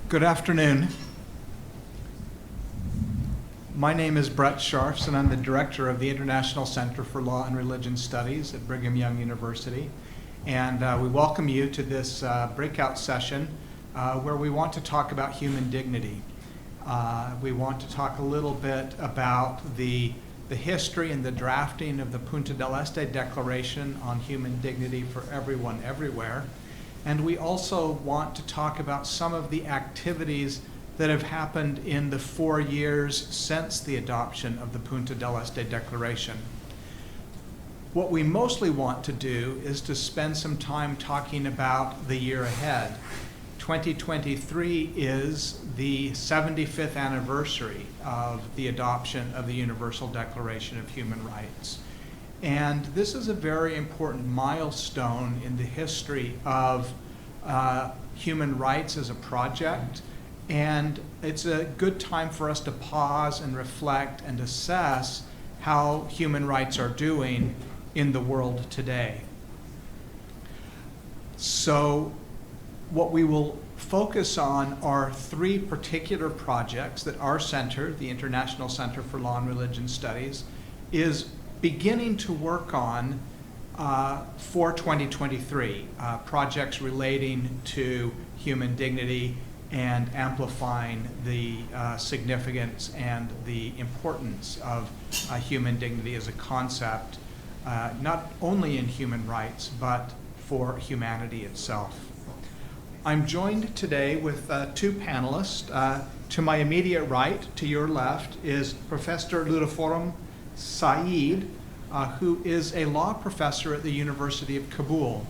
Good afternoon. My name is Brett Scharffs, and I'm the director of the International Center for Law and Religion Studies at Brigham Young University. And we welcome you to this breakout session where we want to talk about human dignity. We want to talk a little bit about the history and the drafting of the Punta del Este Declaration on Human Dignity for Everyone, Everywhere. And we also want to talk about some of the activities that have happened in the 4 years since the adoption of the Punta del Este Declaration. What we mostly want to do is to spend some time talking about the year ahead. 2023 is the 75th anniversary of the adoption of the Universal Declaration of Human Rights. And this is a very important milestone in the history of human rights as a project. And it's a good time for us to pause and reflect and assess how human rights are doing in the world today. So what we will focus on are 3 particular projects that our center, the International Center for Law and Religion Studies, is beginning to work on for 2023, projects relating to human dignity and amplifying the significance and the importance of human dignity as a concept, not only in human rights, but for humanity itself. I'm joined today with 2 panelists. To my immediate right, to your left, is Professor Lutforahman Saeed, who is a law professor at the University of Kabul.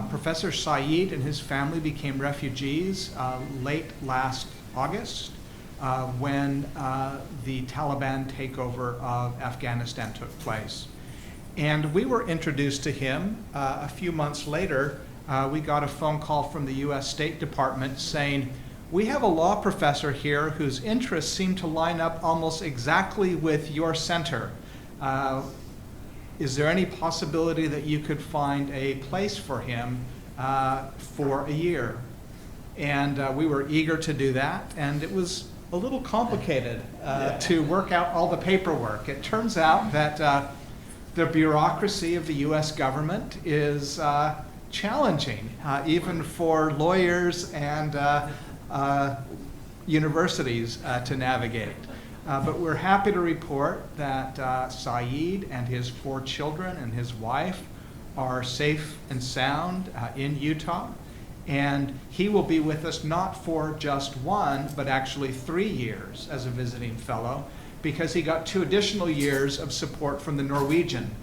Professor Saeed and his family became refugees late last August when the Taliban takeover of Afghanistan took place. And we were introduced to him a few months later. We got a phone call from the US State Department saying, "We have a law professor here whose interests seem to line up almost exactly with your center. Is there any possibility that you could find a place for him for a year?" And we were eager to do that, and it was a little complicated to work out all the paperwork. It turns out that the bureaucracy of the US government is challenging, even for lawyers and universities to navigate. But we're happy to report that Saeed and his 4 children and his wife are safe and sound in Utah. And he will be with us not for just 1, but actually 3 years as a visiting fellow, because he got 2 additional years of support from the Norwegian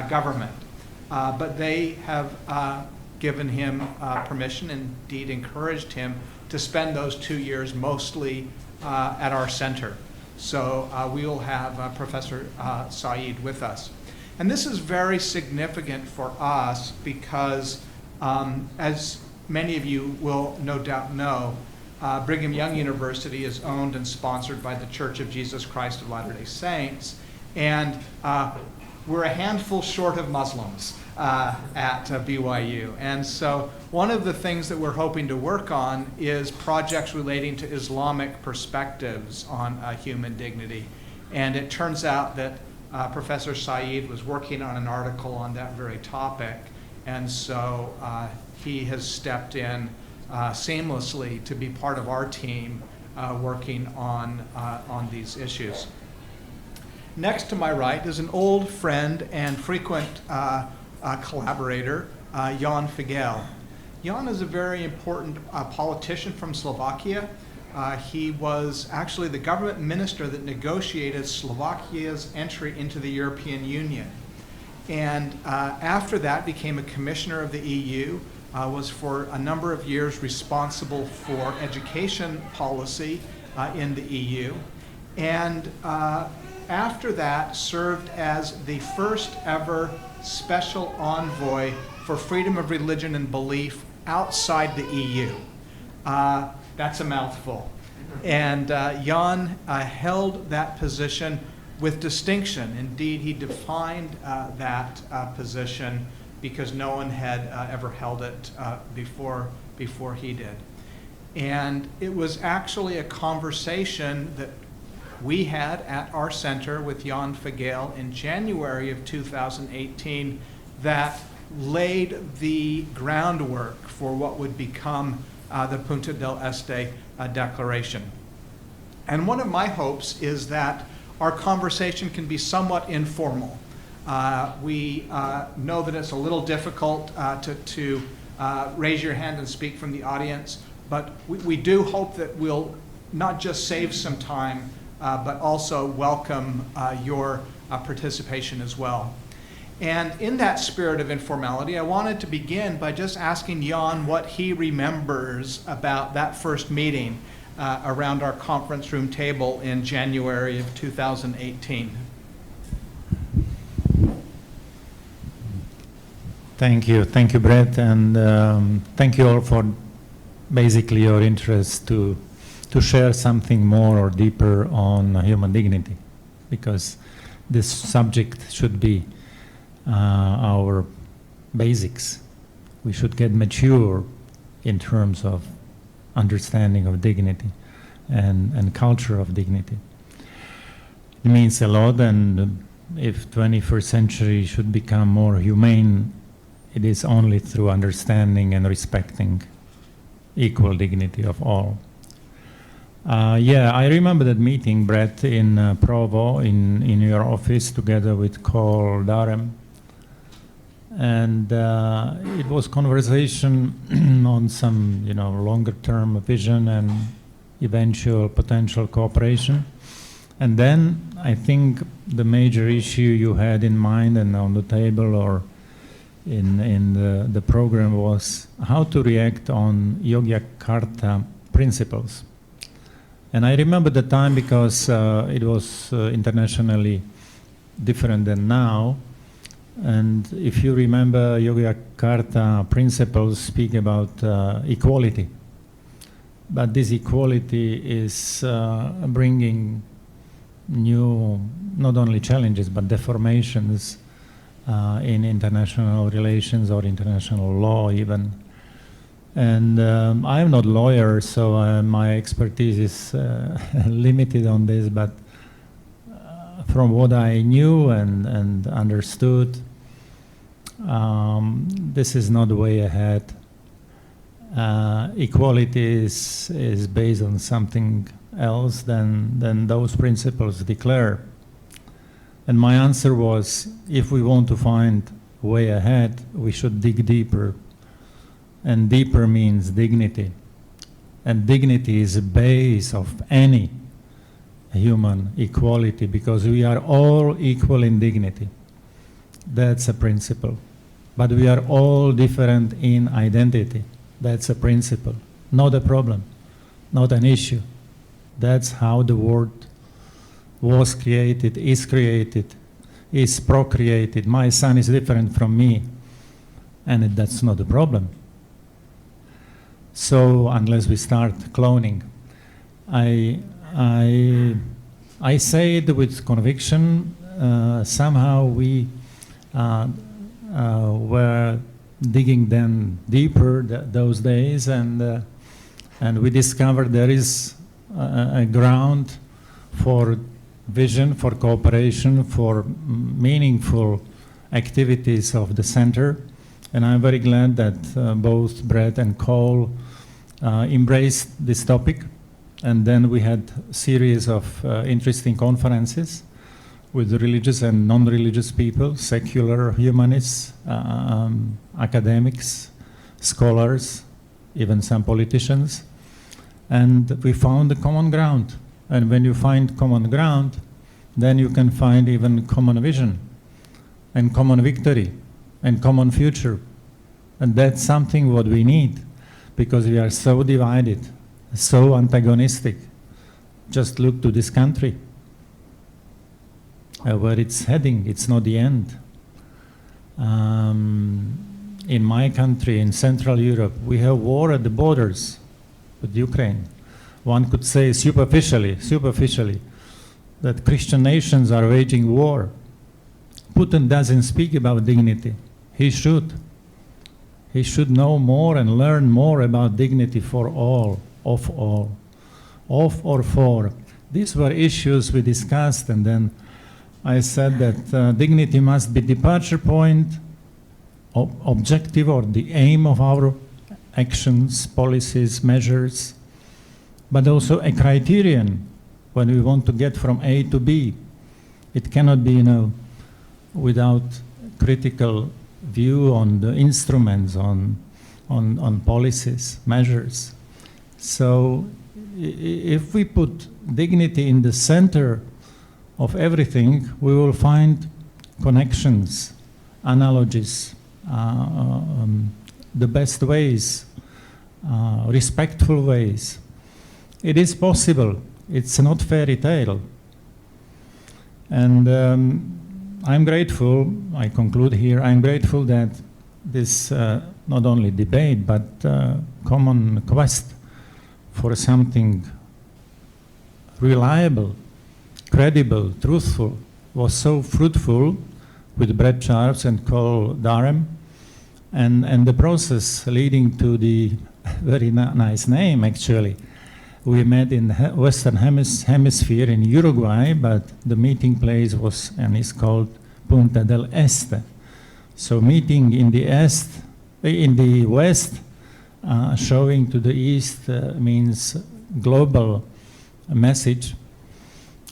government. But they have given him permission, indeed encouraged him to spend those 2 years mostly at our center. So we will have Professor Saeed with us. And this is very significant for us because, as many of you will no doubt know, Brigham Young University is owned and sponsored by the Church of Jesus Christ of Latter-day Saints. And we're a handful short of Muslims at BYU. And so one of the things that we're hoping to work on is projects relating to Islamic perspectives on human dignity. And it turns out that Professor Saeed was working on an article on that very topic. And so he has stepped in seamlessly to be part of our team working on these issues. Next to my right is an old friend and frequent collaborator, Jan Figeľ. Jan is a very important politician from Slovakia. He was actually the government minister that negotiated Slovakia's entry into the European Union. And after that became a commissioner of the EU, was for a number of years responsible for education policy in the EU. And after that served as the first ever special envoy for freedom of religion and belief outside the EU. That's a mouthful. And Jan held that position with distinction. Indeed, he defined that position because no one had ever held it before he did. And it was actually a conversation that we had at our center with Jan Figeľ in January of 2018 that laid the groundwork for what would become the Punta del Este Declaration. And one of my hopes is that our conversation can be somewhat informal. We know that it's a little difficult to raise your hand and speak from the audience, but we do hope that we'll not just save some time, but also welcome your participation as well. And in that spirit of informality, I wanted to begin by just asking Jan what he remembers about that first meeting around our conference room table in January of 2018. Thank you, Brett, and thank you all for basically your interest to share something more or deeper on human dignity, because this subject should be our basics. We should get mature in terms of understanding of dignity and culture of dignity. It means a lot, and if 21st century should become more humane, it is only through understanding and respecting equal dignity of all. I remember that meeting, Brett, in Provo, in your office, together with Cole Darem. And it was conversation on some, longer-term vision and eventual potential cooperation. And then I think the major issue you had in mind and on the table or in the program was how to react on Yogyakarta principles. And I remember the time because it was internationally different than now. And if you remember, Yogyakarta principles speak about equality. But this equality is bringing new, not only challenges, but deformations in international relations or international law even. And I'm not a lawyer, so my expertise is limited on this, but from what I knew and understood, this is not the way ahead. Equality is based on something else than those principles declare. And my answer was, if we want to find a way ahead, we should dig deeper. And deeper means dignity. And dignity is the base of any human equality, because we are all equal in dignity. That's a principle. But we are all different in identity. That's a principle. Not a problem, not an issue. That's how the world was created, is procreated. My son is different from me, and that's not a problem. So unless we start cloning, I say it with conviction. Somehow we were digging then deeper those days, and we discovered there is a ground for vision, for cooperation, for meaningful activities of the center. And I'm very glad that both Brett and Cole embraced this topic. And then we had a series of interesting conferences with religious and non-religious people, secular humanists, academics, scholars, even some politicians. And we found a common ground. And when you find common ground, then you can find even common vision and common victory and common future. And that's something what we need, because we are so divided, so antagonistic. Just look to this country, where it's heading. It's not the end. In my country, in Central Europe, we have war at the borders with Ukraine. One could say superficially, that Christian nations are waging war. Putin doesn't speak about dignity. He should. He should know more and learn more about dignity for all, of all, of or for. These were issues we discussed, and then I said that dignity must be departure point, objective or the aim of our actions, policies, measures, but also a criterion when we want to get from A to B. It cannot be, without critical view on the instruments, on policies, measures. So if we put dignity in the center of everything, we will find connections, analogies, the best ways, respectful ways. It is possible. It's not fairy tale. And I'm grateful, I conclude here, I'm grateful that this not only debate, but common quest for something reliable, credible, truthful, was so fruitful with Brett Scharffs and Cole Darham, and the process leading to the very nice name, actually. We met in the Western Hemisphere in Uruguay, but the meeting place was and is called Punta del Este. So meeting in the West, showing to the East means global message.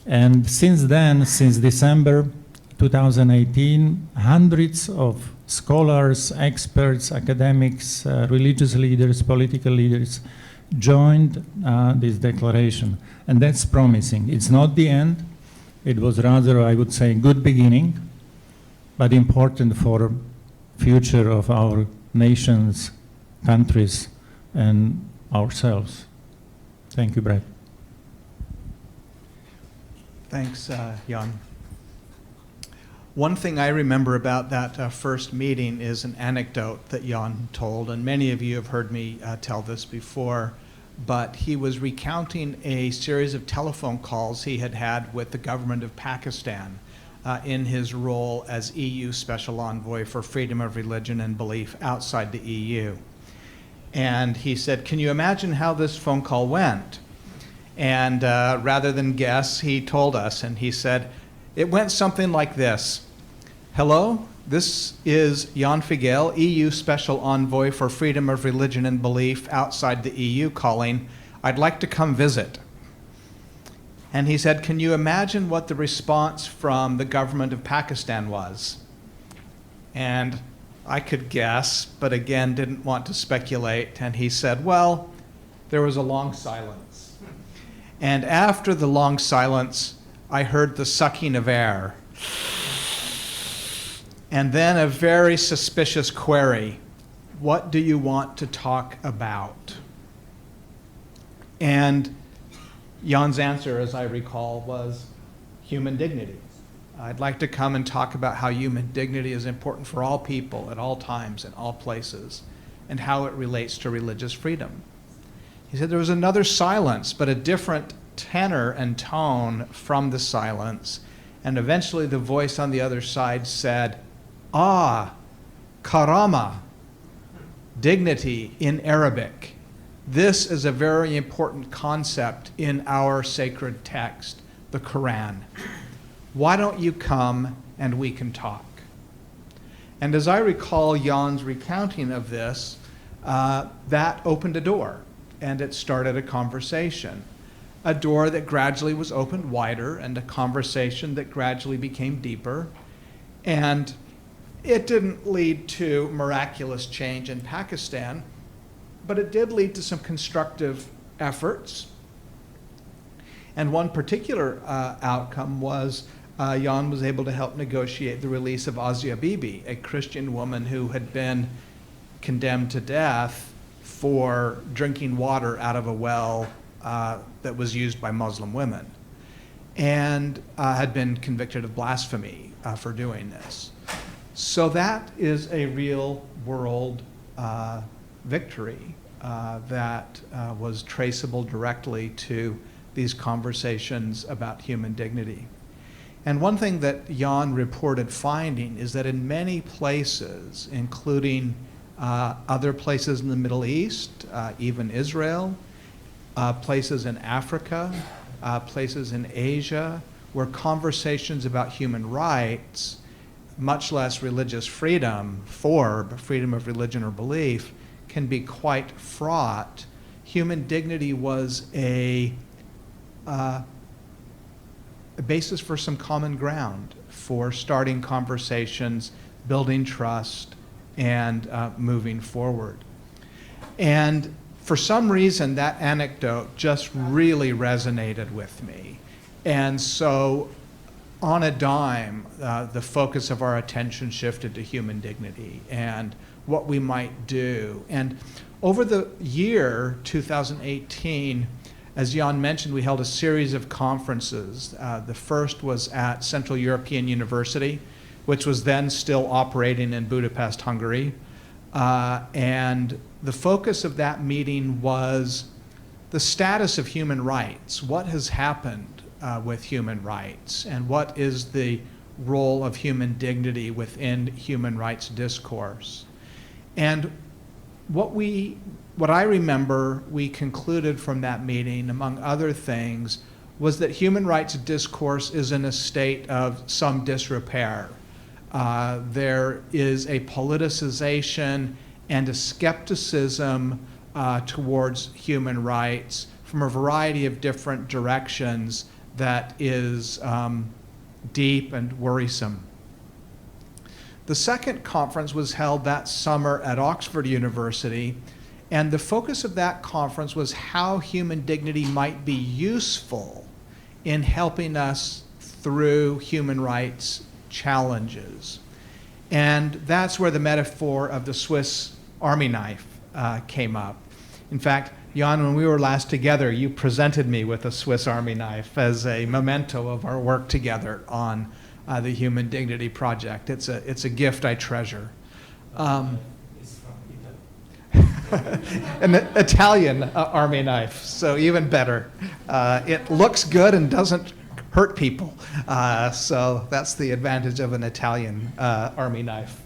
And since then, since December 2018, hundreds of scholars, experts, academics, religious leaders, political leaders joined this declaration. And that's promising. It's not the end. It was rather, I would say, good beginning, but important for future of our nations, countries, and ourselves. Thank you, Brett. Thanks, Jan. One thing I remember about that first meeting is an anecdote that Jan told, and many of you have heard me tell this before, but he was recounting a series of telephone calls he had had with the government of Pakistan in his role as EU Special Envoy for Freedom of Religion and Belief outside the EU. And he said, can you imagine how this phone call went? And rather than guess, he told us, and he said, it went something like this. Hello, this is Jan Figeľ, EU Special Envoy for Freedom of Religion and Belief outside the EU calling. I'd like to come visit. And he said, can you imagine what the response from the government of Pakistan was? And I could guess, but again, didn't want to speculate. And he said, well, there was a long silence. And after the long silence, I heard the sucking of air. And then a very suspicious query. What do you want to talk about? And Jan's answer, as I recall, was human dignity. I'd like to come and talk about how human dignity is important for all people at all times and all places, and how it relates to religious freedom. He said there was another silence, but a different tenor and tone from the silence, and eventually the voice on the other side said, karama, dignity in Arabic. This is a very important concept in our sacred text, the Quran. Why don't you come and we can talk? And as I recall Jan's recounting of this, that opened a door, and it started a conversation. A door that gradually was opened wider, and a conversation that gradually became deeper. And it didn't lead to miraculous change in Pakistan, but it did lead to some constructive efforts. And one particular outcome was Jan was able to help negotiate the release of Asia Bibi, a Christian woman who had been condemned to death for drinking water out of a well that was used by Muslim women, and had been convicted of blasphemy for doing this. So that is a real world victory that was traceable directly to these conversations about human dignity. And one thing that Jan reported finding is that in many places, including other places in the Middle East, even Israel, places in Africa, places in Asia, where conversations about human rights, much less religious freedom, freedom of religion or belief, can be quite fraught. Human dignity was a basis for some common ground, for starting conversations, building trust, and moving forward. And for some reason, that anecdote just really resonated with me. And so, on a dime, the focus of our attention shifted to human dignity and what we might do. And over the year 2018, as Jan mentioned, we held a series of conferences. The first was at Central European University, which was then still operating in Budapest, Hungary. And the focus of that meeting was the status of human rights. What has happened with human rights, and what is the role of human dignity within human rights discourse? And what I remember we concluded from that meeting, among other things, was that human rights discourse is in a state of some disrepair. There is a politicization and a skepticism towards human rights from a variety of different directions that is deep and worrisome. The second conference was held that summer at Oxford University, and the focus of that conference was how human dignity might be useful in helping us through human rights challenges. And that's where the metaphor of the Swiss Army knife came up. In fact, Jan, when we were last together, you presented me with a Swiss Army knife as a memento of our work together on the Human Dignity Project. It's a gift I treasure. It's from Italy. An Italian army knife, so even better. It looks good and doesn't hurt people. So that's the advantage of an Italian army knife.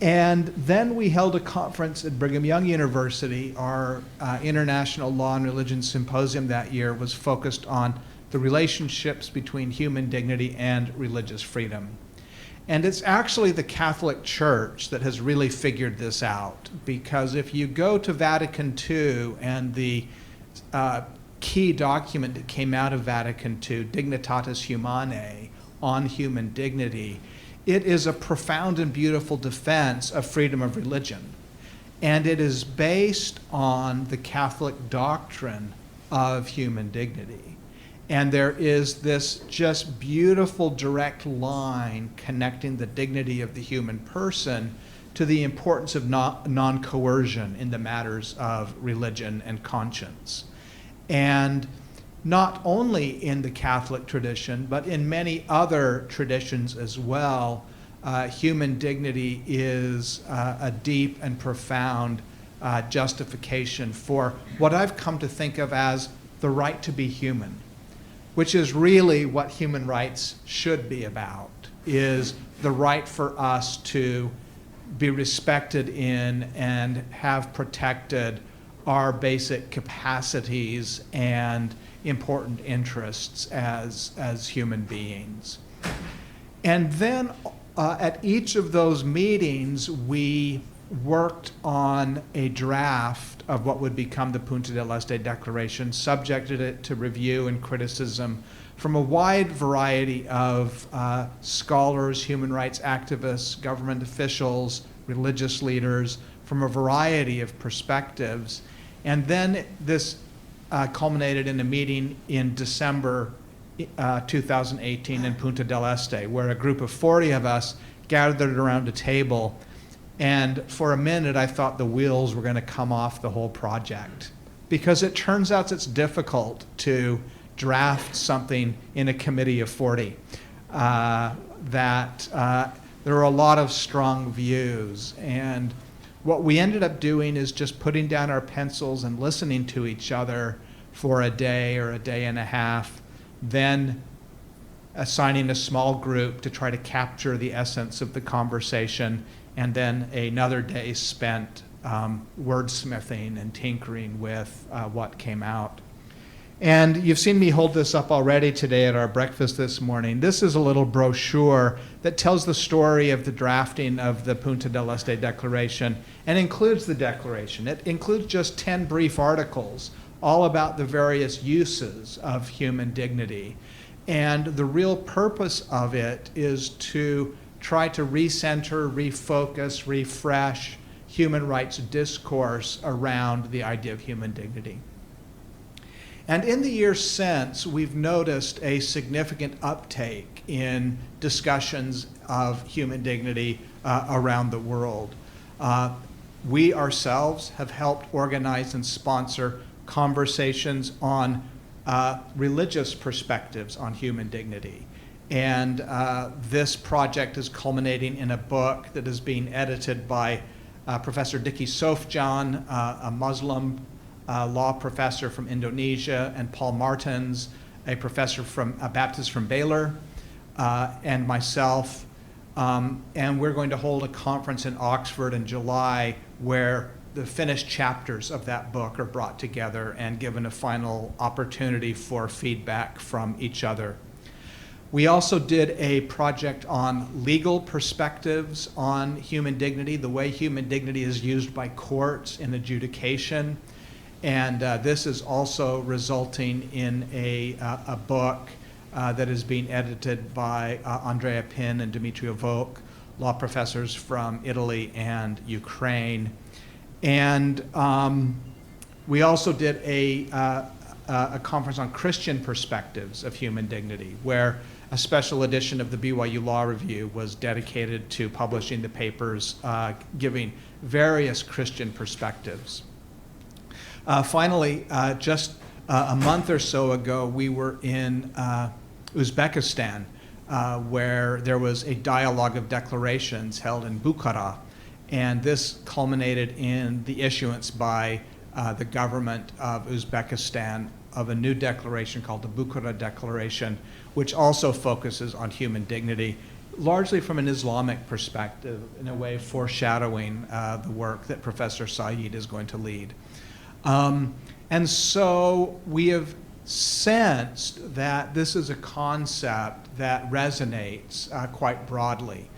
And then we held a conference at Brigham Young University. Our International Law and Religion Symposium that year was focused on the relationships between human dignity and religious freedom. And it's actually the Catholic Church that has really figured this out, because if you go to Vatican II and the key document that came out of Vatican II, Dignitatis Humanae, on human dignity, it is a profound and beautiful defense of freedom of religion. And it is based on the Catholic doctrine of human dignity. And there is this just beautiful direct line connecting the dignity of the human person to the importance of non-coercion in the matters of religion and conscience. And not only in the Catholic tradition, but in many other traditions as well, human dignity is a deep and profound justification for what I've come to think of as the right to be human, which is really what human rights should be about, is the right for us to be respected in and have protected our basic capacities and important interests as human beings. And then at each of those meetings, we worked on a draft of what would become the Punta del Este Declaration, subjected it to review and criticism from a wide variety of scholars, human rights activists, government officials, religious leaders, from a variety of perspectives. And then this culminated in a meeting in December 2018 in Punta del Este, where a group of 40 of us gathered around a table. And for a minute, I thought the wheels were going to come off the whole project, because it turns out it's difficult to draft something in a committee of 40. There are a lot of strong views. And what we ended up doing is just putting down our pencils and listening to each other for a day or a day and a half, then assigning a small group to try to capture the essence of the conversation, and then another day spent wordsmithing and tinkering with what came out. And you've seen me hold this up already today at our breakfast this morning. This is a little brochure that tells the story of the drafting of the Punta del Este Declaration and includes the declaration. It includes just 10 brief articles all about the various uses of human dignity. And the real purpose of it is to try to recenter, refocus, refresh human rights discourse around the idea of human dignity. And in the years since, we've noticed a significant uptake in discussions of human dignity around the world. We ourselves have helped organize and sponsor conversations on religious perspectives on human dignity. And this project is culminating in a book that is being edited by Professor Diki Sofjan, a Muslim law professor from Indonesia, and Paul Martins, a professor a Baptist from Baylor, and myself. And we're going to hold a conference in Oxford in July where the finished chapters of that book are brought together and given a final opportunity for feedback from each other. We also did a project on legal perspectives on human dignity, the way human dignity is used by courts in adjudication. And this is also resulting in a book that is being edited by Andrea Pin and Dimitrio Volk, law professors from Italy and Ukraine. And we also did a conference on Christian perspectives of human dignity, where a special edition of the BYU Law Review was dedicated to publishing the papers giving various Christian perspectives. Finally, just a month or so ago, we were in Uzbekistan, where there was a dialogue of declarations held in Bukhara. And this culminated in the issuance by the government of Uzbekistan of a new declaration called the Bukhara Declaration, which also focuses on human dignity, largely from an Islamic perspective, in a way foreshadowing the work that Professor Saeed is going to lead. And so we have sensed that this is a concept that resonates quite broadly.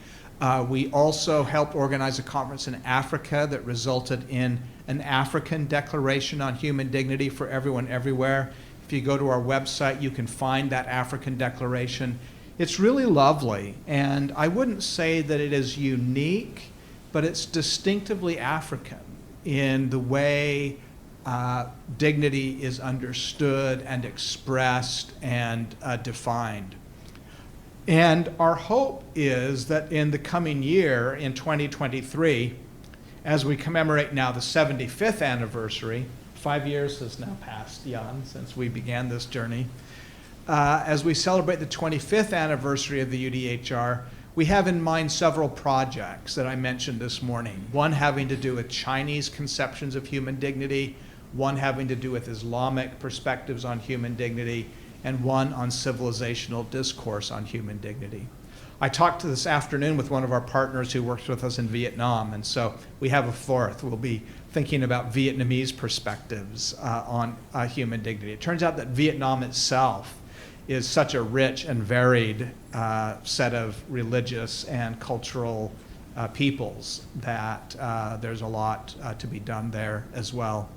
We also helped organize a conference in Africa that resulted in an African Declaration on Human Dignity for Everyone Everywhere. If you go to our website, you can find that African Declaration. It's really lovely, and I wouldn't say that it is unique, but it's distinctively African in the way dignity is understood and expressed and defined. And our hope is that in the coming year, in 2023, as we commemorate now the 75th anniversary, 5 years has now passed, Jan, since we began this journey. As we celebrate the 25th anniversary of the UDHR, we have in mind several projects that I mentioned this morning. One having to do with Chinese conceptions of human dignity, one having to do with Islamic perspectives on human dignity, and one on civilizational discourse on human dignity. I talked this afternoon with one of our partners who works with us in Vietnam, and so we have a fourth. We'll be thinking about Vietnamese perspectives on human dignity. It turns out that Vietnam itself is such a rich and varied set of religious and cultural peoples that there's a lot to be done there as well.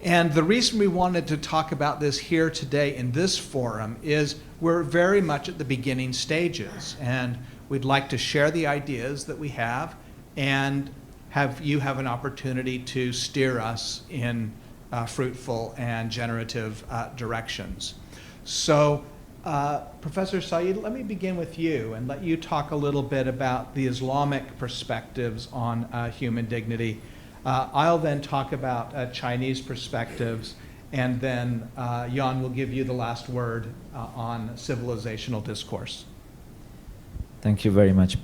And the reason we wanted to talk about this here today in this forum is we're very much at the beginning stages, and we'd like to share the ideas that we have and have you have an opportunity to steer us in fruitful and generative directions. So, Professor Saeed, let me begin with you and let you talk a little bit about the Islamic perspectives on human dignity. I'll then talk about Chinese perspectives, and then Jan will give you the last word on civilizational discourse. Thank you very much,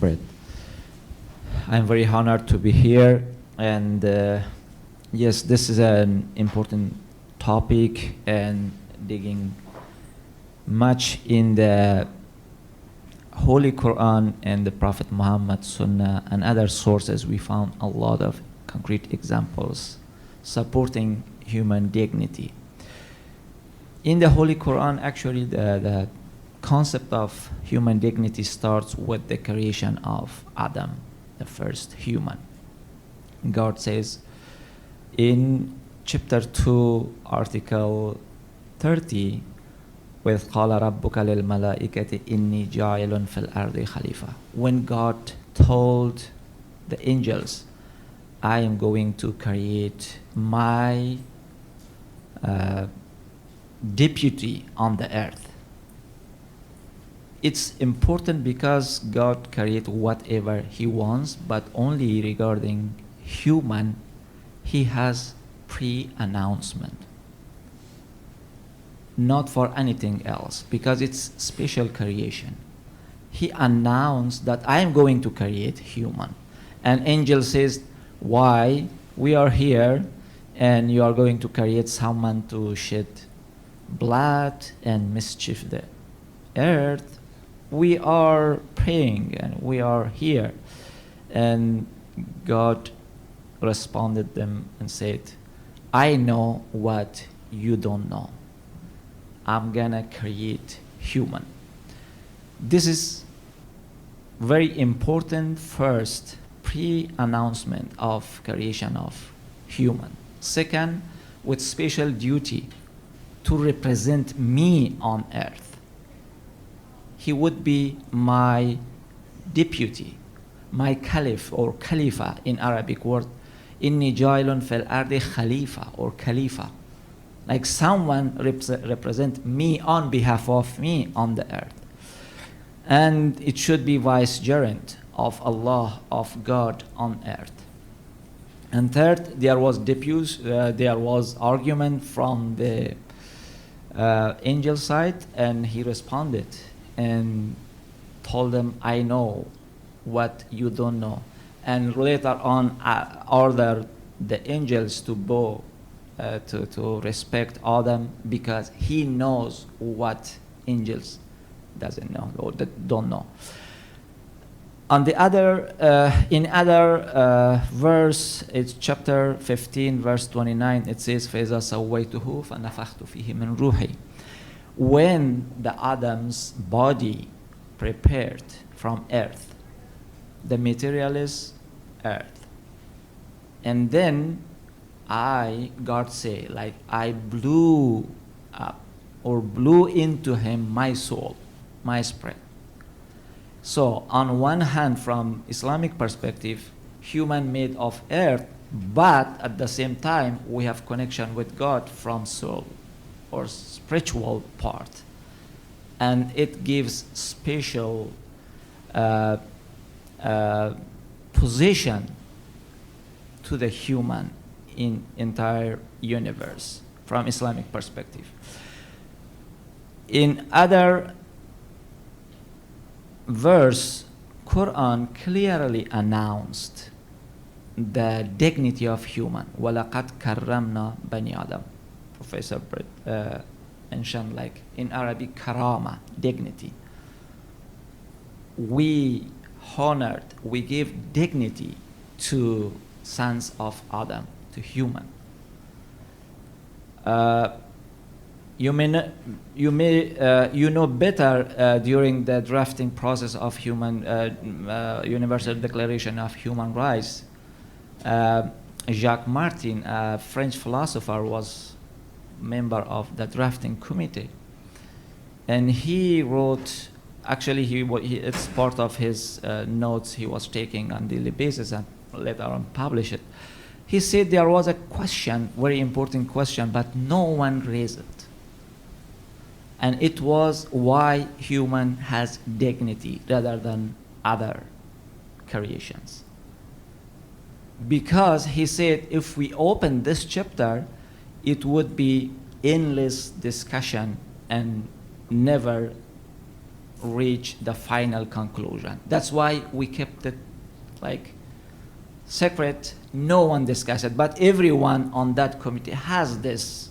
Brett. I'm very honored to be here, and yes, this is an important topic and digging much in the Holy Quran and the Prophet Muhammad Sunnah and other sources, we found a lot of concrete examples supporting human dignity. In the Holy Quran, actually, the concept of human dignity starts with the creation of Adam, the first human. God says in chapter 2, article 30, وَإِذْ قَالَ رَبُّكَ لِلْمَلَائِكَةِ إِنِّي جَاعِلٌ فِي الْأَرْضِ خَلِيفَةً. When God told the angels, I am going to create my deputy on the earth. It's important because God creates whatever He wants, but only regarding human, He has pre-announcement. Not for anything else, because it's special creation. He announced that I am going to create human. And angel says, why? We are here and you are going to create someone to shed blood and mischief the earth. We are praying and we are here. And God responded them and said, I know what you don't know. I'm gonna create human. This is very important first pre-announcement of creation of human. Second, with special duty to represent me on earth. He would be my deputy, my caliph or khalifa in Arabic word. Inni jailun fil ardi khalifa or khalifa. Like someone represent me on behalf of me on the earth. And it should be vicegerent of Allah, of God on earth. And third, there was there was argument from the angel side, and he responded and told them, I know what you don't know. And later on, ordered the angels to bow to respect Adam, because he knows what angels doesn't know or that don't know. On the other, in other verse, it's chapter 15, verse 29. It says, فَإِذَا سَوَّيْتُهُ فَنَفَخْتُ فِيهِ مِنْ رُوحِي. When the Adam's body prepared from earth, the material is earth, and then God say, like I blew up or blew into him my soul, my spirit. So on one hand, from Islamic perspective, human made of earth, but at the same time we have connection with God from soul or spiritual part, and it gives special position to the human in entire universe from Islamic perspective. In other verse, Quran clearly announced the dignity of human. وَلَقَدْ كَرَّمْنَا بَنِي آدَمَ. Professor mentioned, like in Arabic, karama, dignity. We honored, we gave dignity to sons of Adam, to human. You know better during the drafting process of human Universal Declaration of Human Rights. Jacques Martin, a French philosopher, was member of the drafting committee, and he wrote. Actually, it's part of his notes he was taking on daily basis, and later on published it. He said there was a question, very important question, but no one raised it. And it was why human has dignity rather than other creations. Because he said if we open this chapter, it would be endless discussion and never reach the final conclusion. That's why we kept it like secret, no one discussed it, but everyone on that committee has this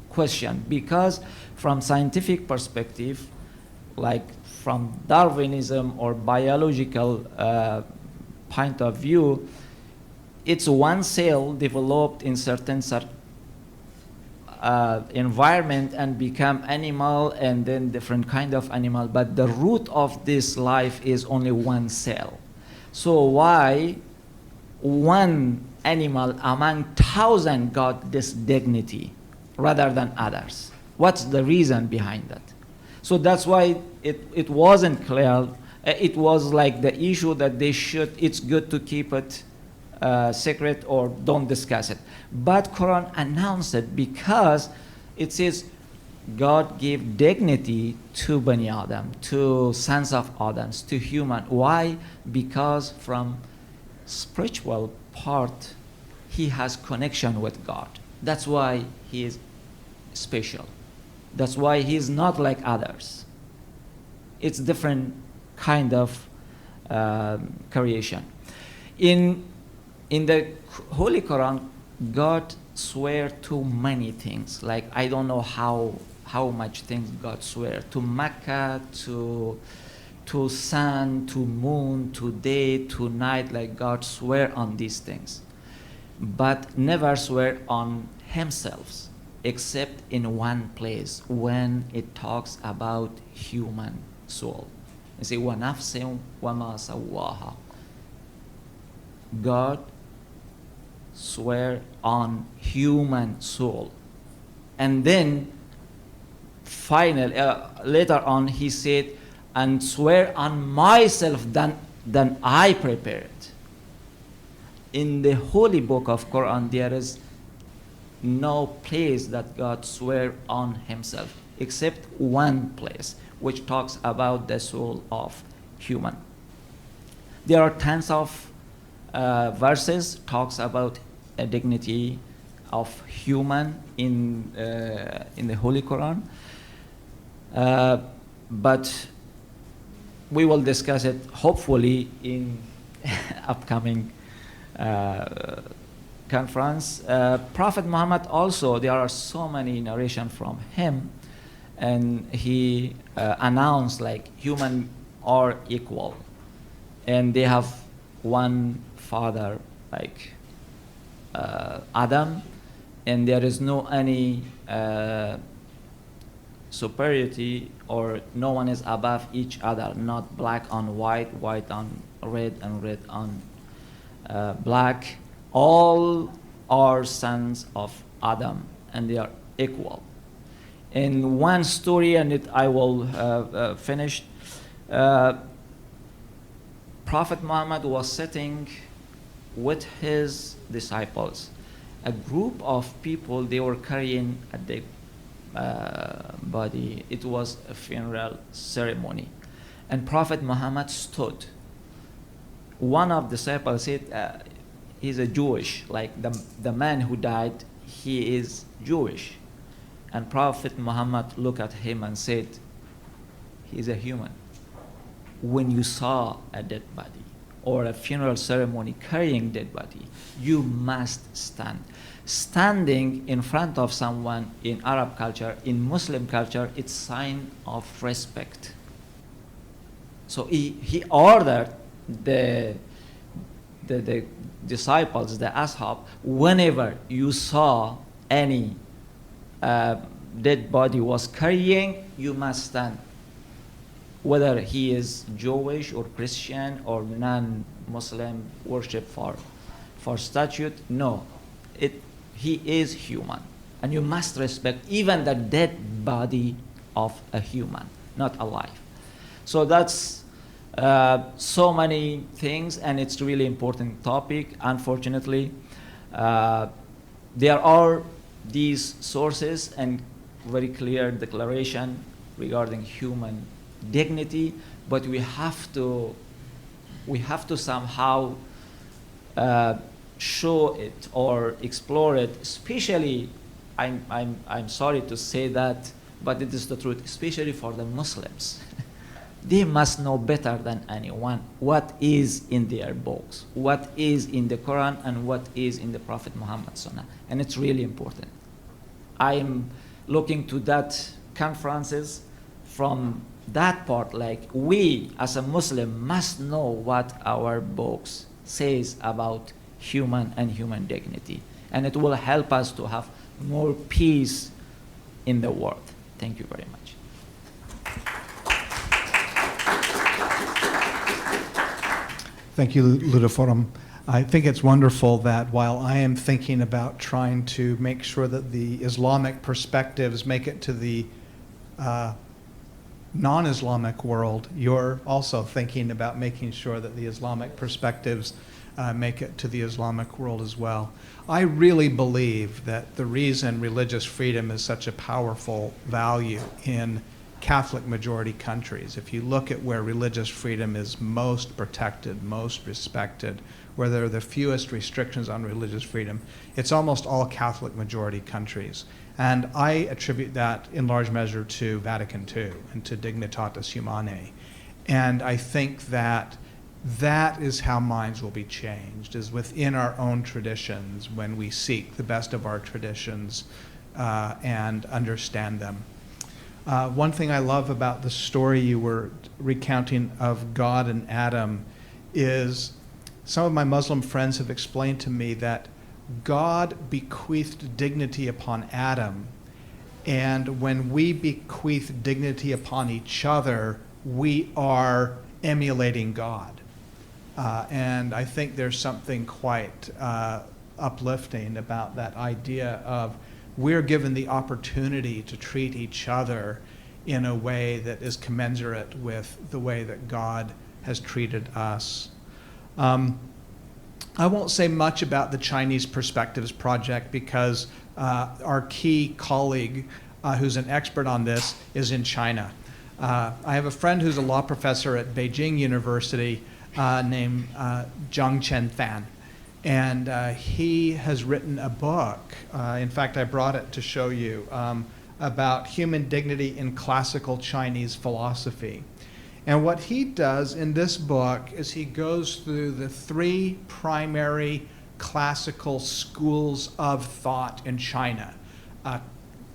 question, because from scientific perspective, like from Darwinism or biological point of view, it's one cell developed in certain environment and become animal and then different kind of animal, but the root of this life is only one cell. So why one animal among 1,000 got this dignity rather than others? What's the reason behind that? So that's why it wasn't clear. It was like the issue that it's good to keep it secret or don't discuss it. But Quran announced it because it says God gave dignity to Bani Adam, to sons of Adam, to human. Why? Because from spiritual part, he has connection with God. That's why he is special. That's why he is not like others. It's different kind of creation. In the Holy Quran, God swear to many things. Like I don't know how much things God swear to Mecca, to sun, to moon, to day, to night. Like God swear on these things, but never swear on himself, except in one place when it talks about human soul. You say وَنَفْسٍ وَمَا سَوَّاهَا. God swear on human soul, and then later on he said, and swear on myself than I prepared. In the holy book of Quran, there is no place that God swear on himself except one place, which talks about the soul of human. There are tons of verses talks about a dignity of human in the Holy Quran, but we will discuss it hopefully in upcoming conference. Prophet Muhammad also, there are so many narrations from him, and he announced like human are equal, and they have one father, like Adam, and there is no any superiority, or no one is above each other, not black on white, white on red, and red on black. All are sons of Adam, and they are equal. In one story, and I will finish, Prophet Muhammad was sitting with his disciples. A group of people, they were carrying a dead body. It was a funeral ceremony. And Prophet Muhammad stood. One of the disciples said, he's a Jewish, like the man who died, he is Jewish. And Prophet Muhammad looked at him and said, he's a human. When you saw a dead body or a funeral ceremony carrying dead body, you must stand. Standing in front of someone in Arab culture, in Muslim culture, it's sign of respect. So he ordered the disciples, the ashab, whenever you saw any dead body was carrying, you must stand. Whether he is Jewish or Christian or non-Muslim worship for statute, no. He is human. And you must respect even the dead body of a human, not alive. So that's so many things, and it's a really important topic. Unfortunately, there are these sources and very clear declaration regarding human dignity, but we have to somehow show it or explore it. Especially, I'm sorry to say that, but it is the truth. Especially for the Muslims, they must know better than anyone what is in their books, what is in the Quran, and what is in the Prophet Muhammad Sunnah, and it's really important. I'm looking to that conferences from that part, like we as a Muslim must know what our books says about human and human dignity. And it will help us to have more peace in the world. Thank you very much. Thank you, Lutforahman. I think it's wonderful that while I am thinking about trying to make sure that the Islamic perspectives make it to the non-Islamic world, you're also thinking about making sure that the Islamic perspectives make it to the Islamic world as well. I really believe that the reason religious freedom is such a powerful value in Catholic majority countries, if you look at where religious freedom is most protected, most respected, where there are the fewest restrictions on religious freedom, it's almost all Catholic majority countries. And I attribute that in large measure to Vatican II and to Dignitatis Humanae. And I think that that is how minds will be changed, is within our own traditions when we seek the best of our traditions and understand them. One thing I love about the story you were recounting of God and Adam is some of my Muslim friends have explained to me that God bequeathed dignity upon Adam, and when we bequeath dignity upon each other, we are emulating God. And I think there's something quite uplifting about that idea of we're given the opportunity to treat each other in a way that is commensurate with the way that God has treated us. I won't say much about the Chinese Perspectives Project because our key colleague who's an expert on this is in China. I have a friend who's a law professor at Beijing University named Zhang Chen-Fan. And he has written a book, in fact I brought it to show you, about human dignity in classical Chinese philosophy. And what he does in this book is he goes through the three primary classical schools of thought in China,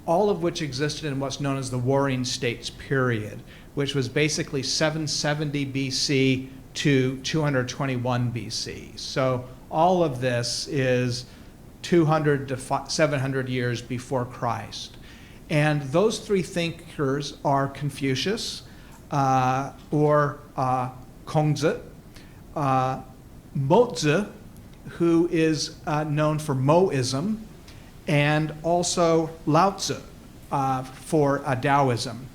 all of which existed in what's known as the Warring States period, which was basically 770 BC to 221 BC. So all of this is 200 to 700 years before Christ. And those three thinkers are Confucius, or Kongzi, Mozi, who is known for Moism, and also Lao Tzu for Taoism.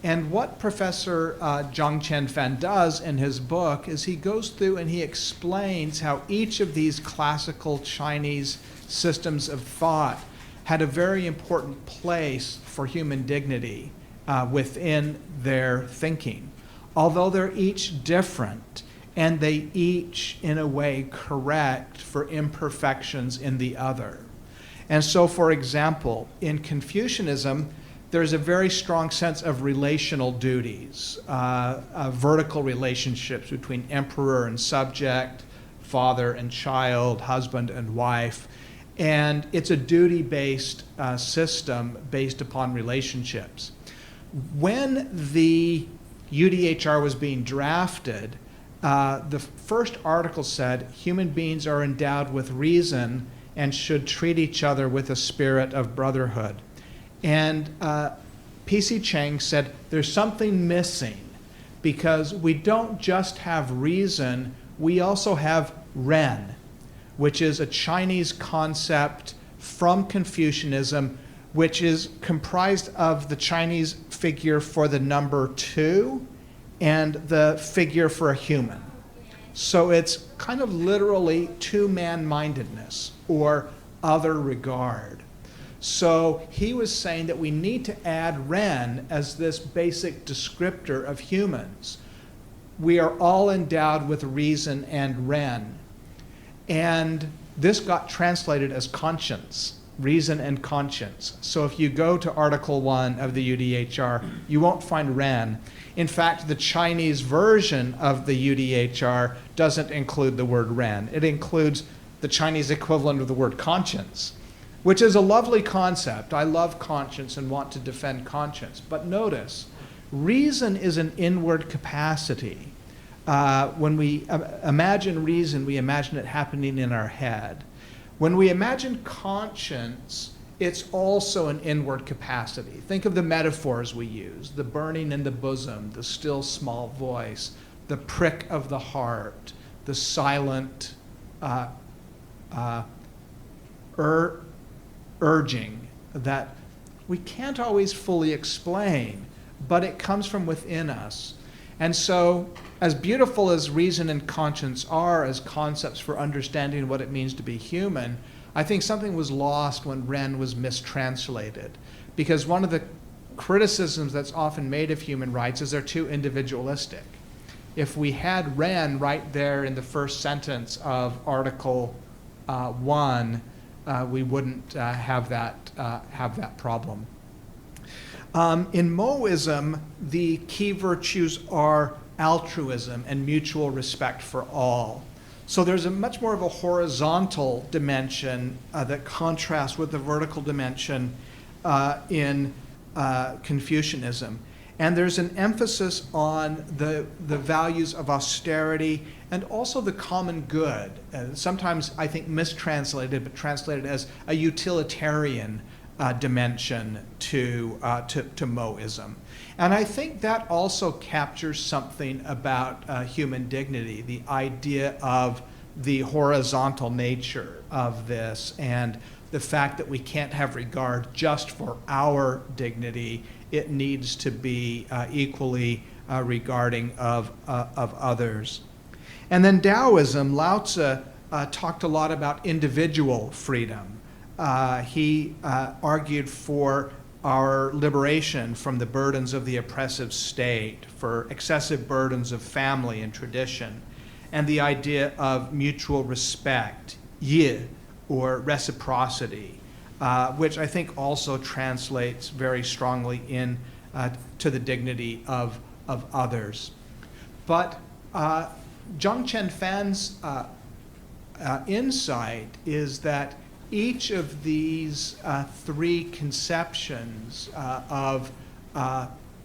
And what Professor Zhang Chen-Fan does in his book is he goes through and he explains how each of these classical Chinese systems of thought had a very important place for human dignity within their thinking. Although they're each different and they each, in a way, correct for imperfections in the other. And so, for example, in Confucianism, there's a very strong sense of relational duties, vertical relationships between emperor and subject, father and child, husband and wife. And it's a duty-based system based upon relationships. When the UDHR was being drafted, the first article said human beings are endowed with reason and should treat each other with a spirit of brotherhood. And P.C. Chang said there's something missing because we don't just have reason, we also have Ren, which is a Chinese concept from Confucianism, which is comprised of the Chinese figure for the number 2 and the figure for a human. So it's kind of literally two-man-mindedness or other regard. So he was saying that we need to add Ren as this basic descriptor of humans. We are all endowed with reason and Ren. And this got translated as conscience, reason and conscience. So if you go to Article 1 of the UDHR, you won't find Ren. In fact, the Chinese version of the UDHR doesn't include the word Ren. It includes the Chinese equivalent of the word conscience, which is a lovely concept. I love conscience and want to defend conscience. But notice, reason is an inward capacity. When we imagine reason, we imagine it happening in our head. When we imagine conscience, it's also an inward capacity. Think of the metaphors we use: the burning in the bosom, the still small voice, the prick of the heart, the silent urging that we can't always fully explain, but it comes from within us. And so, as beautiful as reason and conscience are as concepts for understanding what it means to be human, I think something was lost when Ren was mistranslated. Because one of the criticisms that's often made of human rights is they're too individualistic. If we had Ren right there in the first sentence of Article 1, we wouldn't have that problem. In Moism, the key virtues are altruism and mutual respect for all. So there's a much more of a horizontal dimension that contrasts with the vertical dimension in Confucianism. And there's an emphasis on the values of austerity and also the common good. Sometimes I think mistranslated, but translated as a utilitarian dimension to Moism. And I think that also captures something about human dignity, the idea of the horizontal nature of this and the fact that we can't have regard just for our dignity. It needs to be equally regarding of others. And then Taoism, Lao Tzu talked a lot about individual freedom. He argued for our liberation from the burdens of the oppressive state, for excessive burdens of family and tradition, and the idea of mutual respect, yi, or reciprocity, which I think also translates very strongly in to the dignity of others. But Zhang Chen-Fan's insight is that each of these three conceptions of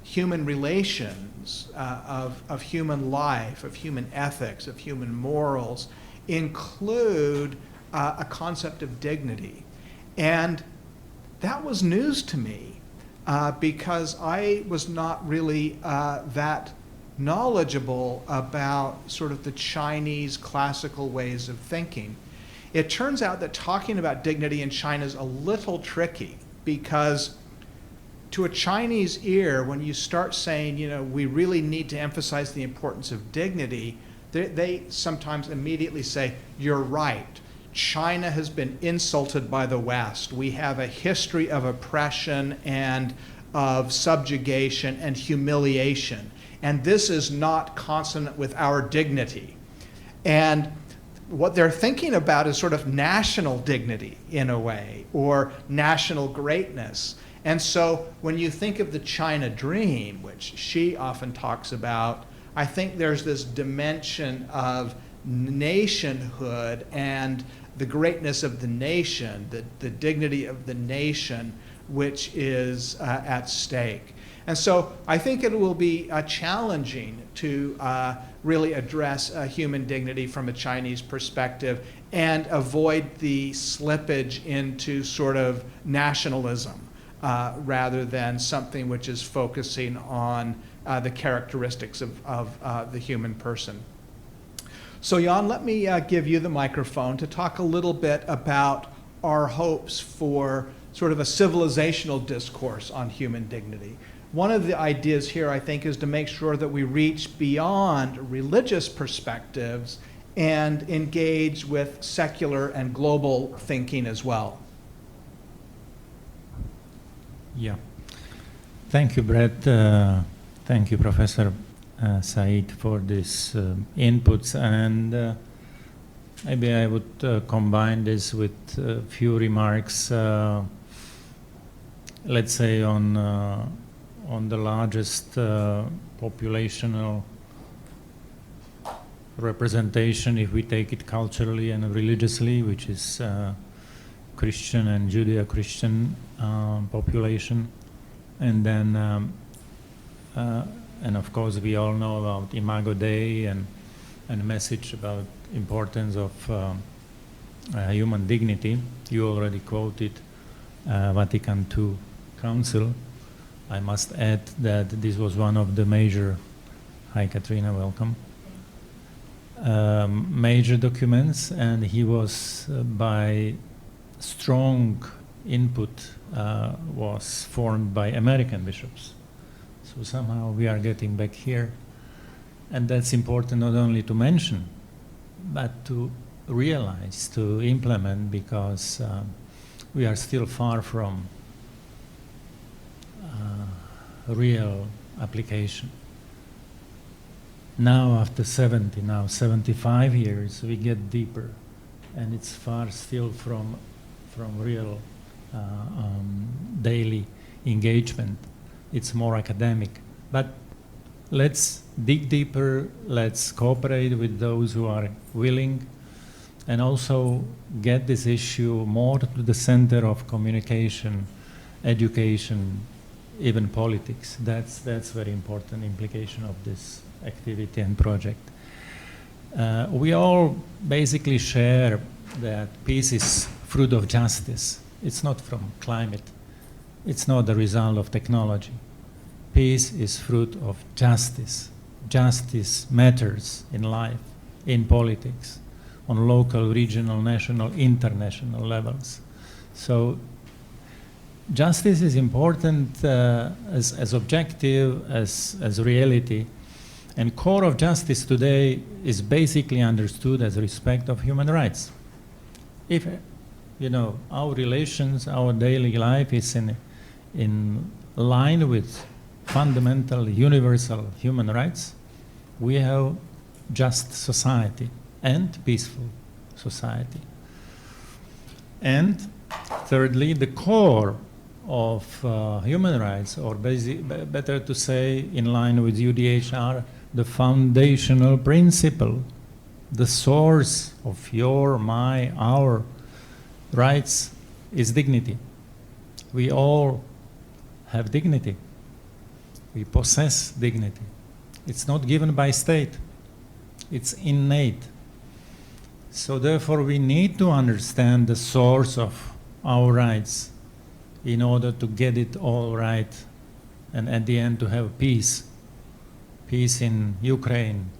human relations, of human life, of human ethics, of human morals, include a concept of dignity. And that was news to me because I was not really that knowledgeable about sort of the Chinese classical ways of thinking. It turns out that talking about dignity in China is a little tricky because to a Chinese ear, when you start saying, you know, we really need to emphasize the importance of dignity, they sometimes immediately say, you're right. China has been insulted by the West. We have a history of oppression and of subjugation and humiliation. And this is not consonant with our dignity. And what they're thinking about is sort of national dignity in a way, or national greatness. And so when you think of the China dream, which she often talks about, I think there's this dimension of nationhood and the greatness of the nation, the dignity of the nation, which is at stake. And so I think it will be challenging to really address human dignity from a Chinese perspective and avoid the slippage into sort of nationalism rather than something which is focusing on the characteristics of the human person. So Jan, let me give you the microphone to talk a little bit about our hopes for sort of a civilizational discourse on human dignity. One of the ideas here, I think, is to make sure that we reach beyond religious perspectives and engage with secular and global thinking as well. Yeah. Thank you, Brett. Thank you, Professor Saeed, for these inputs. And maybe I would combine this with a few remarks, let's say, on the largest populational representation, if we take it culturally and religiously, which is Christian and Judeo-Christian population, and then and of course we all know about Imago Dei and a message about importance of human dignity. You already quoted Vatican II Council. I must add that this was one of the major, hi Katrina, welcome, major documents, and he was by strong input was formed by American bishops. So somehow we are getting back here, and that's important not only to mention, but to realize, to implement, because we are still far from real application. Now after 75 years, we get deeper, and it's far still from real daily engagement. It's more academic. But let's dig deeper, let's cooperate with those who are willing, and also get this issue more to the center of communication, education, even politics. That's very important implication of this activity and project. We all basically share that peace is fruit of justice. It's not from climate. It's not the result of technology. Peace is fruit of justice. Justice matters in life, in politics, on local, regional, national, international levels. So justice is important as objective, as reality. And core of justice today is basically understood as respect of human rights. If our relations, our daily life is in line with fundamental, universal human rights, we have just society and peaceful society. And thirdly, the core of human rights, or better to say, in line with UDHR, the foundational principle, the source of your, my, our rights is dignity. We all have dignity. We possess dignity. It's not given by state. It's innate. So therefore we need to understand the source of our rights in order to get it all right, and at the end to have peace. Peace in Ukraine,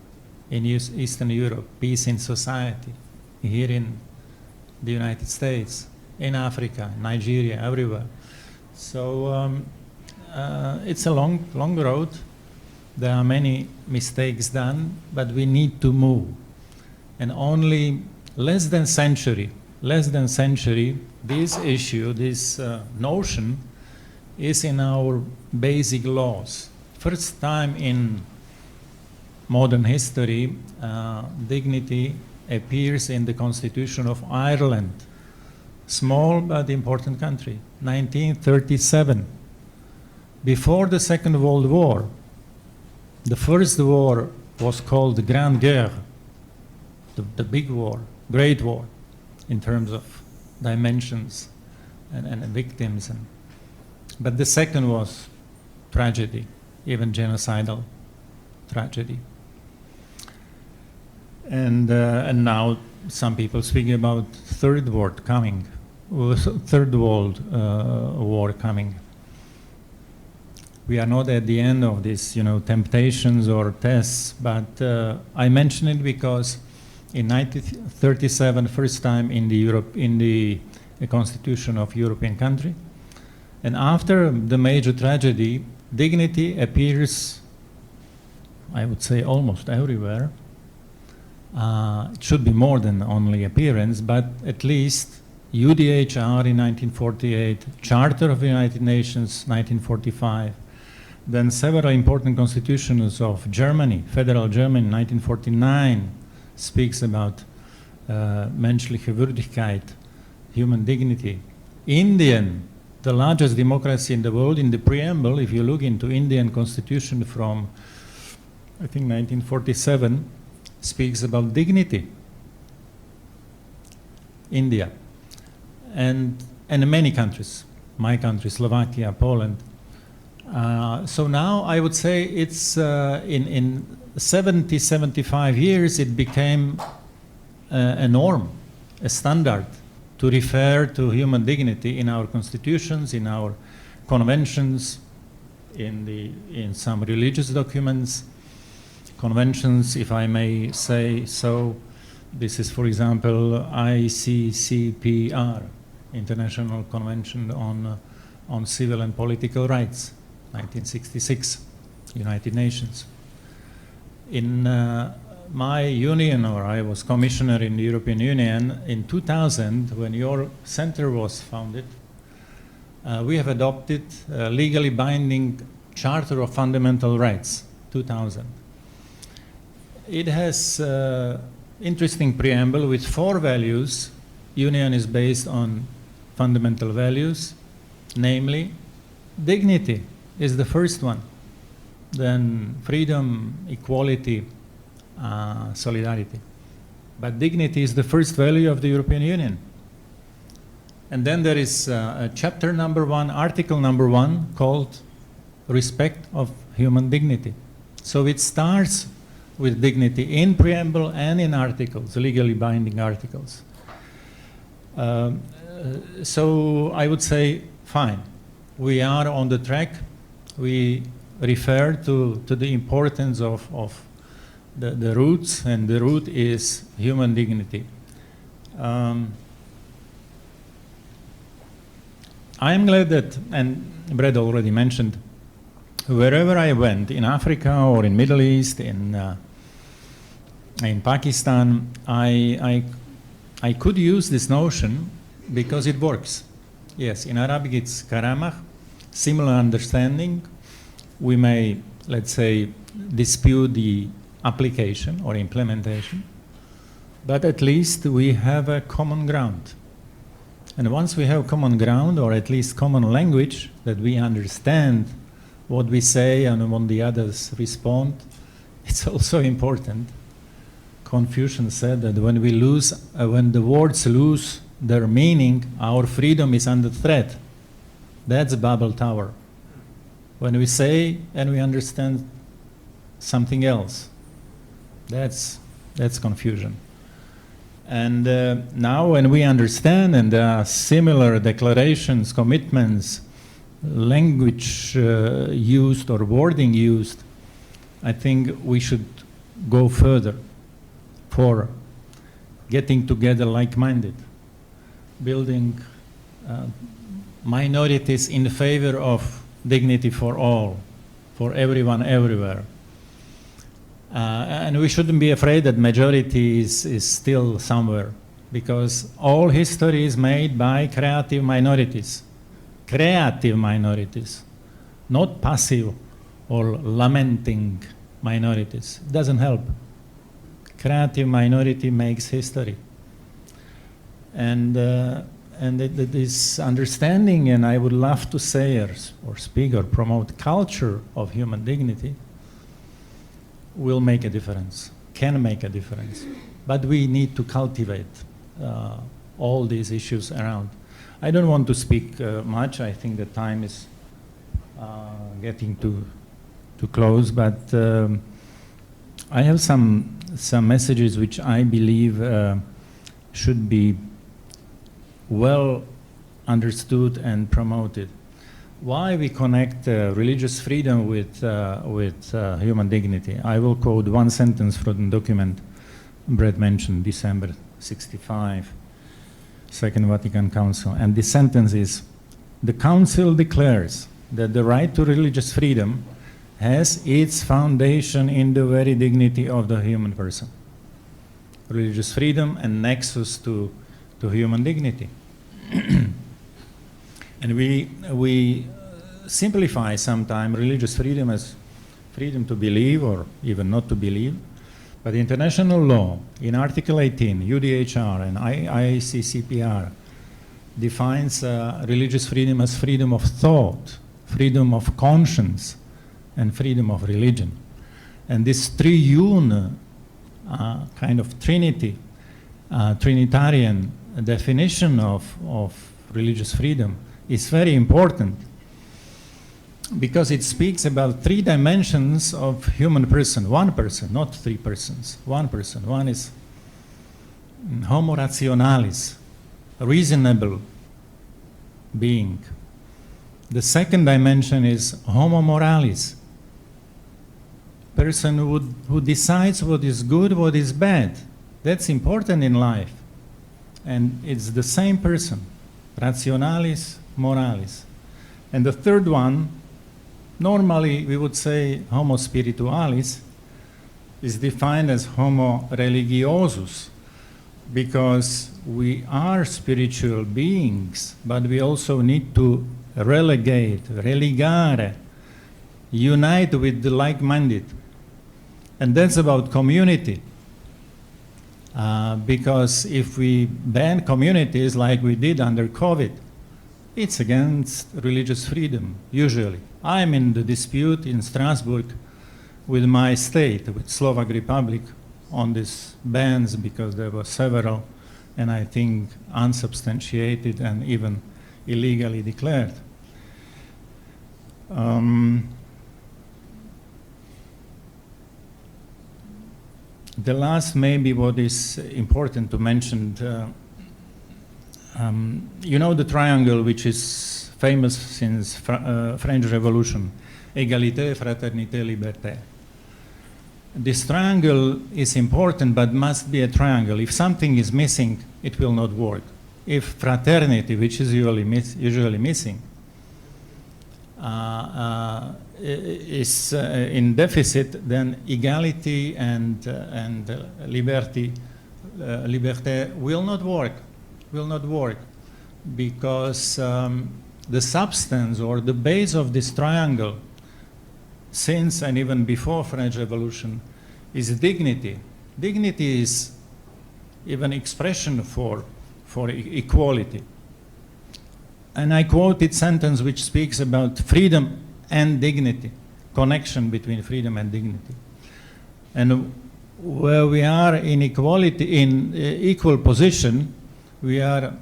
in Eastern Europe, peace in society, here in the United States, in Africa, Nigeria, everywhere. So it's a long road. There are many mistakes done, but we need to move. And only less than century, this issue, this notion is in our basic laws. First time in modern history, dignity appears in the Constitution of Ireland. Small but important country, 1937. Before the Second World War, the first war was called the Grande Guerre, the big war, great war, in terms of dimensions and victims. But the second was tragedy, even genocidal tragedy. And now some people speak about third world coming, third world war coming. We are not at the end of this, temptations or tests, but I mention it because in 1937, first time in the constitution of European country, and after the major tragedy, dignity appears, I would say, almost everywhere. It should be more than only appearance, but at least UDHR in 1948, Charter of the United Nations 1945, then several important constitutions of Germany, Federal Germany 1949 speaks about menschliche Würdigkeit, human dignity. Indian, the largest democracy in the world, in the preamble, if you look into Indian constitution from, I think, 1947, speaks about dignity. India. And many countries, my country, Slovakia, Poland, So now I would say it's in 70, 75 years it became a norm, a standard to refer to human dignity in our constitutions, in our conventions, in some religious documents, conventions, if I may say so. This is, for example, ICCPR, International Convention on Civil and Political Rights, 1966, United Nations. In my union, or I was commissioner in the European Union, in 2000, when your center was founded, we have adopted a legally binding Charter of Fundamental Rights, 2000. It has interesting preamble with 4 values. Union is based on fundamental values, namely dignity is the first one, then freedom, equality, solidarity. But dignity is the first value of the European Union. And then there is a chapter number 1, article number 1, called respect of human dignity. So it starts with dignity in preamble and in articles, legally binding articles. So I would say, fine, we are on the track. We refer to the importance of the roots, and the root is human dignity. I am glad that, and Brad already mentioned, wherever I went, in Africa or in Middle East, in Pakistan, I could use this notion because it works. Yes, in Arabic it's karamah, similar understanding. We may, let's say, dispute the application or implementation, but at least we have a common ground. And once we have common ground, or at least common language, that we understand what we say and when the others respond, it's also important. Confucius said that when the words lose their meaning, our freedom is under threat. That's Babel Tower. When we say and we understand something else, that's confusion. And now when we understand, and there are similar declarations, commitments, language used or wording used, I think we should go further for getting together like-minded, building minorities in favor of dignity for all, for everyone, everywhere. And we shouldn't be afraid that majority is still somewhere, because all history is made by creative minorities, not passive or lamenting minorities. It doesn't help. Creative minority makes history. And this understanding, and I would love to say or speak or promote culture of human dignity, will make a difference, can make a difference. But we need to cultivate all these issues around. I don't want to speak much. I think the time is getting to close, but I have some messages which I believe should be well understood and promoted. Why we connect religious freedom with human dignity? I will quote one sentence from the document Brett mentioned, December 65, Second Vatican Council. And this sentence is, the Council declares that the right to religious freedom has its foundation in the very dignity of the human person. Religious freedom and nexus to human dignity. And we simplify sometimes religious freedom as freedom to believe or even not to believe. But international law in Article 18, UDHR and ICCPR defines religious freedom as freedom of thought, freedom of conscience, and freedom of religion. And this triune kind of Trinitarian definition of religious freedom is very important. because it speaks about three dimensions of human person. One person, not three persons. One person. One is homo rationalis, a reasonable being. The second dimension is homo moralis, person who decides what is good, what is bad. That's important in life. And it's the same person, rationalis, moralis. And the third one, normally we would say homo spiritualis, is defined as homo religiosus, because we are spiritual beings, but we also need to religare, unite with the like-minded. And that's about community. Because if we ban communities like we did under COVID, it's against religious freedom, usually. I'm in the dispute in Strasbourg with my state, with Slovak Republic, on these bans, because there were several, and I think unsubstantiated and even illegally declared. The last, maybe what is important to mention, you know the triangle which is famous since French Revolution, égalité, fraternité, liberté. This triangle is important, but must be a triangle. If something is missing, it will not work. If fraternity, which is usually missing, is in deficit, then equality and liberty, liberté will not work. Will not work, because the substance or the base of this triangle, since and even before French Revolution, is dignity. Dignity is even expression for equality. And I quoted sentence which speaks about freedom and dignity, connection between freedom and dignity. And where we are in equality, in equal position, we are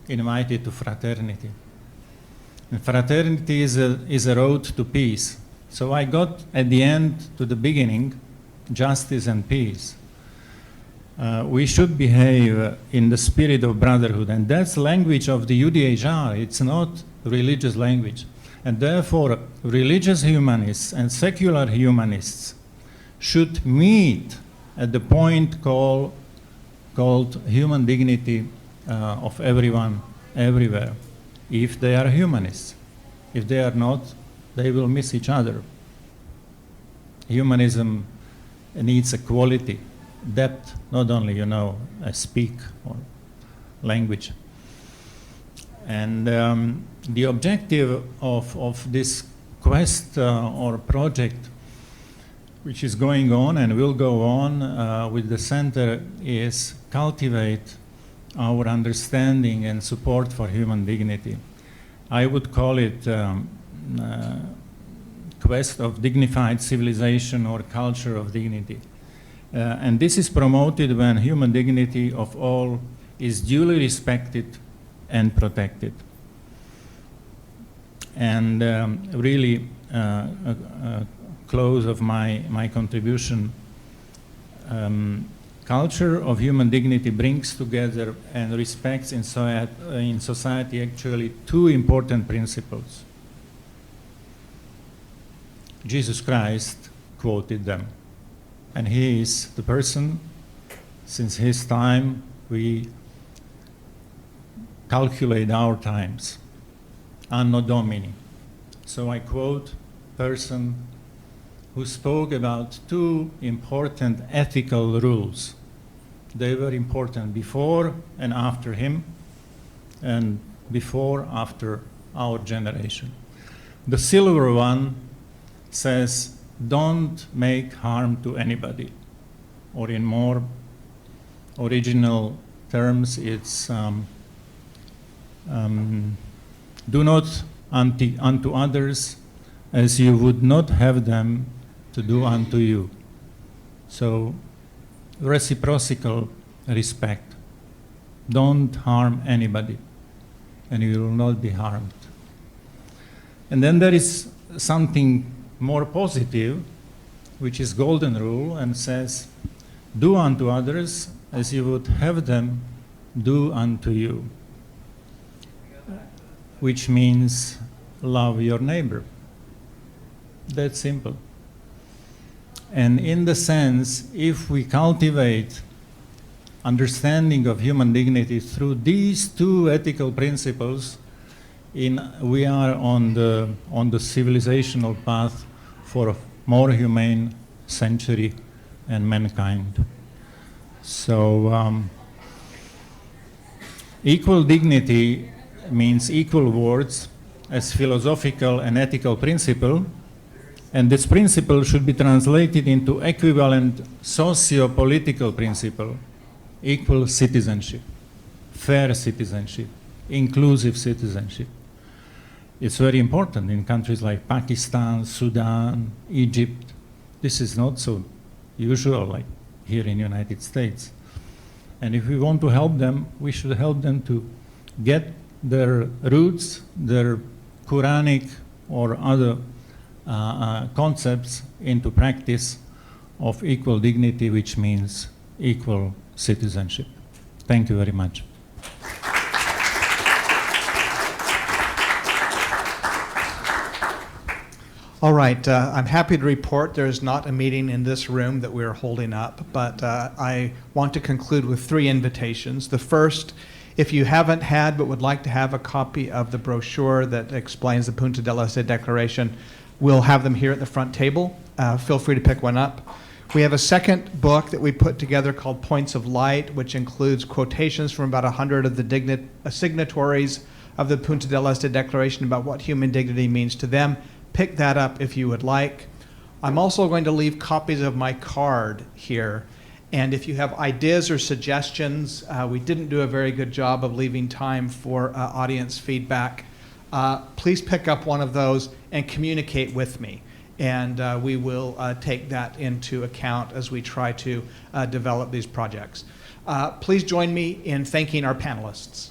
invited to fraternity. And fraternity is a road to peace. So I got at the end to the beginning, justice and peace. We should behave in the spirit of brotherhood, and that's language of the UDHR. It's not religious language. And therefore, religious humanists and secular humanists should meet at the point called human dignity of everyone, everywhere, if they are humanists. If they are not, they will miss each other. Humanism needs a quality, depth, not only, a speak or language. And the objective of this quest or project, which is going on and will go on with the center, is cultivate our understanding and support for human dignity. I would call it quest of dignified civilization or culture of dignity. And this is promoted when human dignity of all is duly respected and protected. And really, close of my contribution, culture of human dignity brings together and respects in society actually two important principles. Jesus Christ quoted them. And he is the person, since his time, we calculate our times. Anno Domini. So I quote person who spoke about two important ethical rules. They were important before and after him, and before, after our generation. The silver one says, don't make harm to anybody. Or in more original terms, it's do not unto others as you would not have them to do unto you. So reciprocal respect. Don't harm anybody, and you will not be harmed. And then there is something more positive, which is golden rule, and says, do unto others as you would have them do unto you, which means love your neighbor. That's simple. And in the sense, if we cultivate understanding of human dignity through these two ethical principles, we are on the civilizational path for a more humane century and mankind. So equal dignity means equal words as philosophical and ethical principle, and this principle should be translated into equivalent socio-political principle: equal citizenship, fair citizenship, inclusive citizenship. It's very important in countries like Pakistan, Sudan, Egypt. This is not so usual like here in the United States. And if we want to help them, we should help them to get their roots, their Quranic or other concepts into practice of equal dignity, which means equal citizenship. Thank you very much. All right, I'm happy to report there's not a meeting in this room that we're holding up, but I want to conclude with 3 invitations. The first, if you haven't had but would like to have a copy of the brochure that explains the Punta del Este Declaration, we'll have them here at the front table. Feel free to pick one up. We have a second book that we put together called Points of Light, which includes quotations from about 100 of the signatories of the Punta del Este Declaration about what human dignity means to them. Pick that up if you would like. I'm also going to leave copies of my card here. And if you have ideas or suggestions, we didn't do a very good job of leaving time for audience feedback. Please pick up one of those and communicate with me. And we will take that into account as we try to develop these projects. Please join me in thanking our panelists.